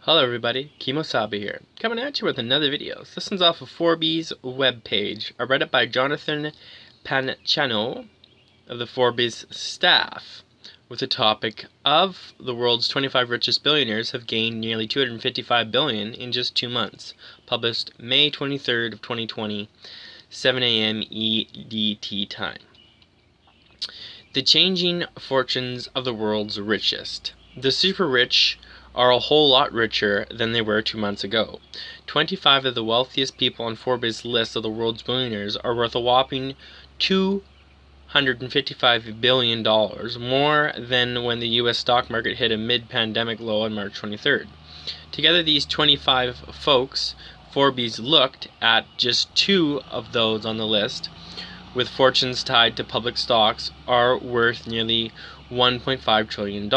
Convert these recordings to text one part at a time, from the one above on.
Hello everybody, Kimosabe here, coming at you with another video. This one's off of Forbes webpage. I read it by Jonathan Panchano of the Forbes staff, with the topic of the world's 25 richest billionaires have gained nearly $255 billion in just 2 months. Published May 23rd of 2020, 7 a.m. EDT time. The changing fortunes of the world's richest. The super rich are a whole lot richer than they were 2 months ago. 25 of the wealthiest people on Forbes' list of the world's billionaires are worth a whopping $255 billion, more than when the U.S. stock market hit a mid-pandemic low on March 23rd. Together, these 25 folks, Forbes looked at just 2 of those on the list, with fortunes tied to public stocks, are worth nearly $1.5 trillion,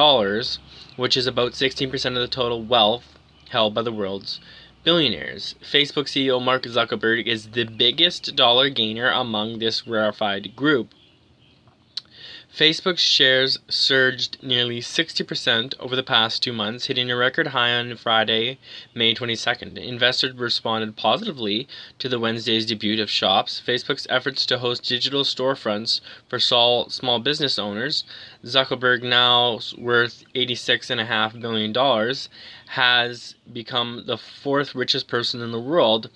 which is about 16% of the total wealth held by the world's billionaires. Facebook CEO Mark Zuckerberg is the biggest dollar gainer among this rarefied group. Facebook's shares surged nearly 60% over the past 2 months, hitting a record high on Friday, May 22nd. Investors responded positively to the Wednesday's debut of Shops, Facebook's efforts to host digital storefronts for small business owners. Zuckerberg, now worth $86.5 billion, has become the 4th richest person in the world,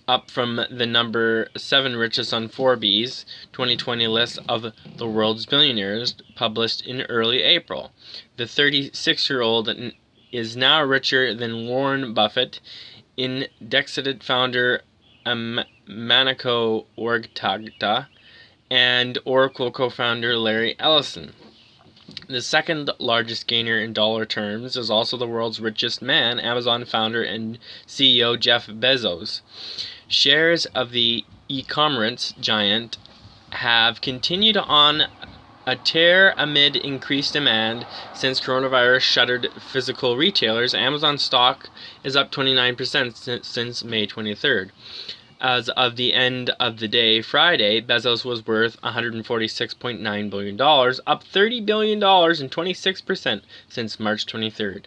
up from the number 7 richest on Forbes' 2020 list of the world's billionaires, published in early April. The 36-year-old is now richer than Warren Buffett, Indexed founder Manako Ortega, and Oracle co-founder Larry Ellison. The second largest gainer in dollar terms is also the world's richest man, Amazon founder and CEO Jeff Bezos. Shares of the e-commerce giant have continued on a tear amid increased demand since coronavirus shuttered physical retailers. Amazon stock is up 29% since May 23rd. As of the end of the day, Friday, Bezos was worth $146.9 billion, up $30 billion and 26% since March 23rd.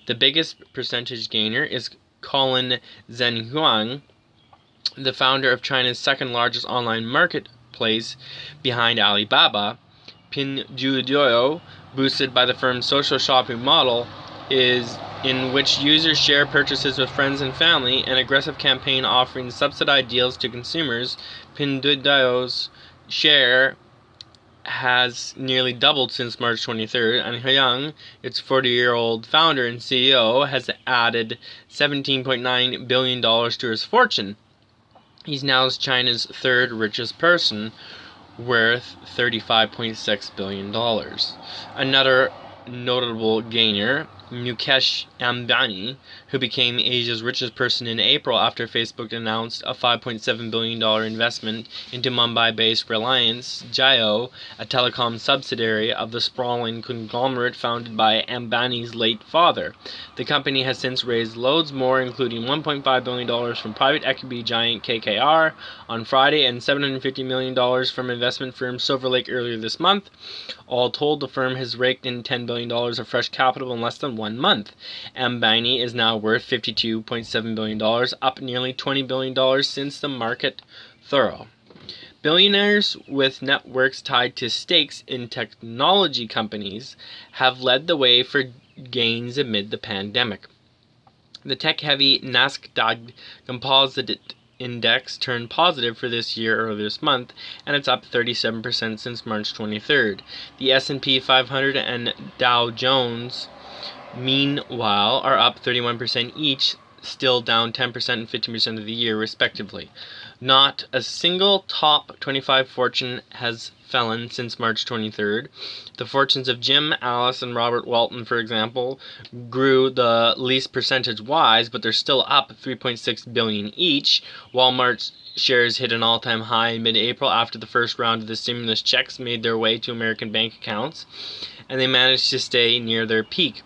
The biggest percentage gainer is Colin Zhenhuang, the founder of China's second largest online marketplace behind Alibaba. Pinduoduo, boosted by the firm's social shopping model, is in which users share purchases with friends and family, an aggressive campaign offering subsidized deals to consumers. Pinduoduo's share has nearly doubled since March 23rd, and Hyung, its 40-year-old founder and CEO, has added $17.9 billion to his fortune. He's now China's 3rd richest person, worth $35.6 billion. Another notable gainer, Mukesh Ambani, who became Asia's richest person in April after Facebook announced a $5.7 billion investment into Mumbai-based Reliance Jio, a telecom subsidiary of the sprawling conglomerate founded by Ambani's late father. The company has since raised loads more, including $1.5 billion from private equity giant KKR on Friday and $750 million from investment firm Silver Lake earlier this month. All told, the firm has raked in $10 billion of fresh capital in less than 1 month. Ambani is now worth $52.7 billion, up nearly $20 billion since the market thorough. Billionaires with networks tied to stakes in technology companies have led the way for gains amid the pandemic. The tech-heavy Nasdaq Composite Index turned positive for this year earlier this month, and it's up 37% since March 23rd. The S&P 500 and Dow Jones, meanwhile, are up 31% each, still down 10% and 15% of the year, respectively. Not a single top 25 fortune has fallen since March 23rd. The fortunes of Jim, Alice, and Robert Walton, for example, grew the least percentage-wise, but they're still up $3.6 billion each. Walmart shares hit an all-time high in mid-April after the first round of the stimulus checks made their way to American bank accounts, and they managed to stay near their peak.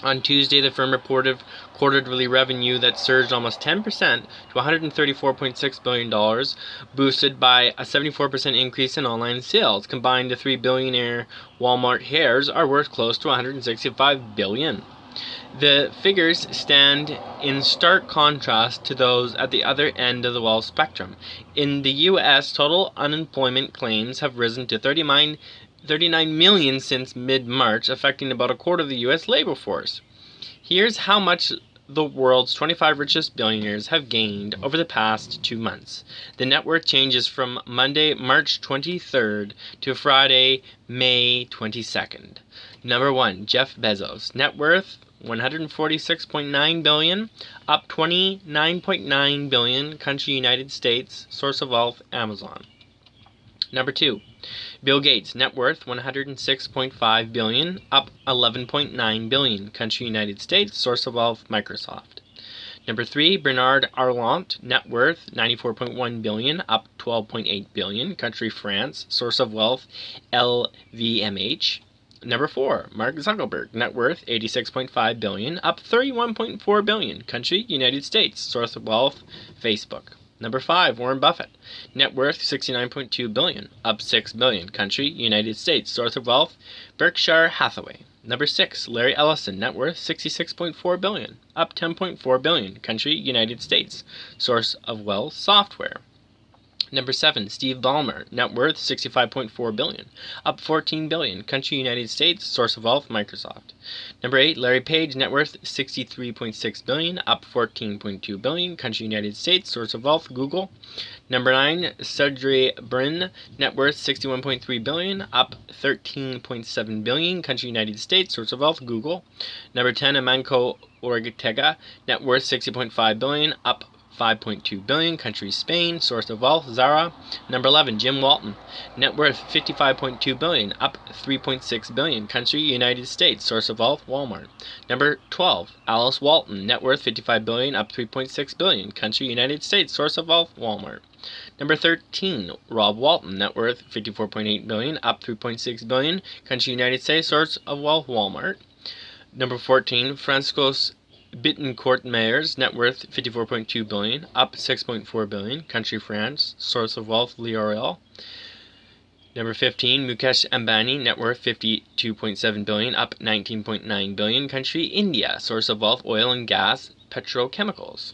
On Tuesday, the firm reported quarterly revenue that surged almost 10% to $134.6 billion, boosted by a 74% increase in online sales. Combined, the 3 billionaire Walmart shares are worth close to $165 billion. The figures stand in stark contrast to those at the other end of the wealth spectrum. In the U.S., total unemployment claims have risen to 39 million since mid-March, affecting about a quarter of the U.S. labor force. Here's how much the world's 25 richest billionaires have gained over the past 2 months. The net worth changes from Monday, March 23rd to Friday, May 22nd. Number 1, Jeff Bezos. Net worth $146.9 billion, up $29.9 billion, country United States, source of wealth Amazon. Number 2, Bill Gates. Net worth $106.5 billion, up $11.9 billion, country United States, source of wealth Microsoft. Number 3, Bernard Arnault. Net worth $94.1 billion, up $12.8 billion, country France, source of wealth LVMH. Number 4, Mark Zuckerberg. Net worth $86.5 billion, up $31.4 billion, country United States, source of wealth Facebook. Number 5, Warren Buffett. Net worth $69.2 billion, up $6 billion, country United States, source of wealth Berkshire Hathaway. Number 6, Larry Ellison. Net worth $66.4 billion, up $10.4 billion, country United States, source of wealth Software. Number 7, Steve Ballmer. Net worth $65.4 billion, up $14 billion, country United States, source of wealth Microsoft. Number 8, Larry Page. Net worth $63.6 billion, up $14.2 billion, country United States, source of wealth Google. Number 9, Sergey Brin. Net worth $61.3 billion, up $13.7 billion, country United States, source of wealth Google. Number 10, Amancio Ortega. Net worth $60.5 billion, up $5.2 billion, country Spain, source of wealth Zara. Number 11, Jim Walton. Net worth $55.2 billion, up $3.6 billion, country United States, source of wealth Walmart. Number 12, Alice Walton. Net worth $55 billion, up $3.6 billion, country United States, source of wealth Walmart. Number 13, Rob Walton. Net worth $54.8 billion, up $3.6 billion, country United States, source of wealth Walmart. Number 14, Franciscos Bittencourt Meyers. Net worth $54.2 billion, up $6.4 billion, country France, source of wealth L'Oreal. Number 15, Mukesh Ambani. Net worth $52.7 billion, up $19.9 billion, country India, source of wealth oil and gas, petrochemicals.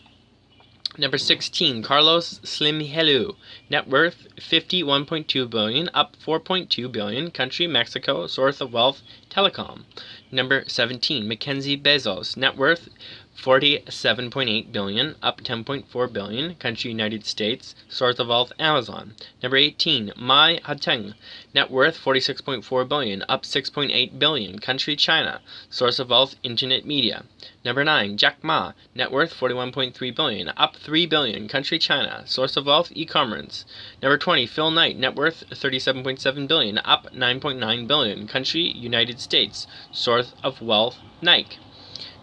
Number 16, Carlos Slim-Helú. Net worth $51.2 billion, up $4.2 billion, country Mexico, source of wealth telecom. Number 17, Mackenzie Bezos. Net worth $47.8 billion, up $10.4 billion, country United States, source of wealth Amazon. Number 18, Mai Hateng. Net worth $46.4 billion, up $6.8 billion, country China, source of wealth Internet Media. Number 9, Jack Ma. Net worth $41.3 billion, up $3 billion, country China, source of wealth e-commerce. Number 20, Phil Knight. Net worth $37.7 billion, up $9.9 billion, country United States, source of wealth Nike.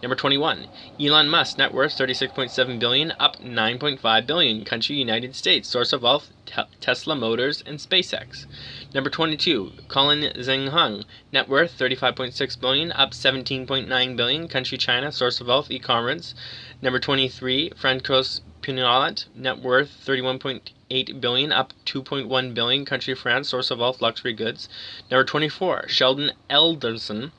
Number 21, Elon Musk. Net worth $36.7 billion, up $9.5 billion, country United States, source of wealth Tesla Motors and SpaceX. Number 22, Colin Zhang. Net worth $35.6 billion, up $17.9 billion, country China, source of wealth e-commerce. Number 23, Francois Pinault. Net worth $31.8 billion, up $2.1 billion, country France, source of wealth luxury goods. Number 24, Sheldon Adelson.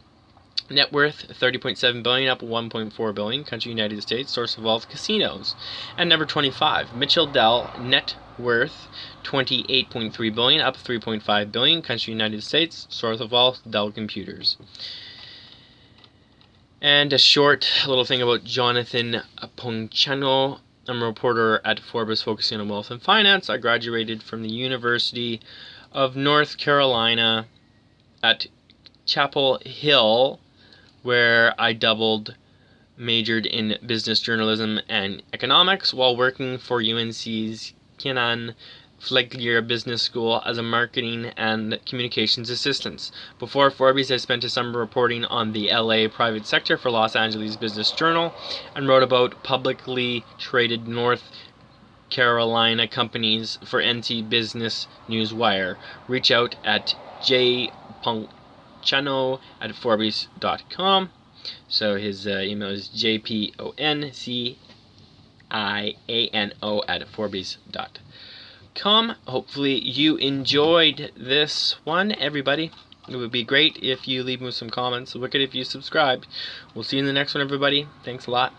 Net worth $30.7 billion, up $1.4 billion, country United States, source of wealth casinos. And number 25, Mitchell Dell. Net worth $28.3 billion, up $3.5 billion, country United States, source of wealth Dell Computers. And a short little thing about Jonathan Ponchano. I'm a reporter at Forbes focusing on wealth and finance. I graduated from the University of North Carolina at Chapel Hill, where I majored in business journalism and economics while working for UNC's Kenan Flegler Business School as a marketing and communications assistant. Before Forbes, I spent a summer reporting on the LA private sector for Los Angeles Business Journal and wrote about publicly traded North Carolina companies for NC Business Newswire. Reach out at jponchano@forbes.com. So his email is jponchiano@forbes.com. Hopefully you enjoyed this one, everybody. It would be great if you leave me some comments. Wicked if you subscribe. We'll see you in the next one, everybody. Thanks a lot.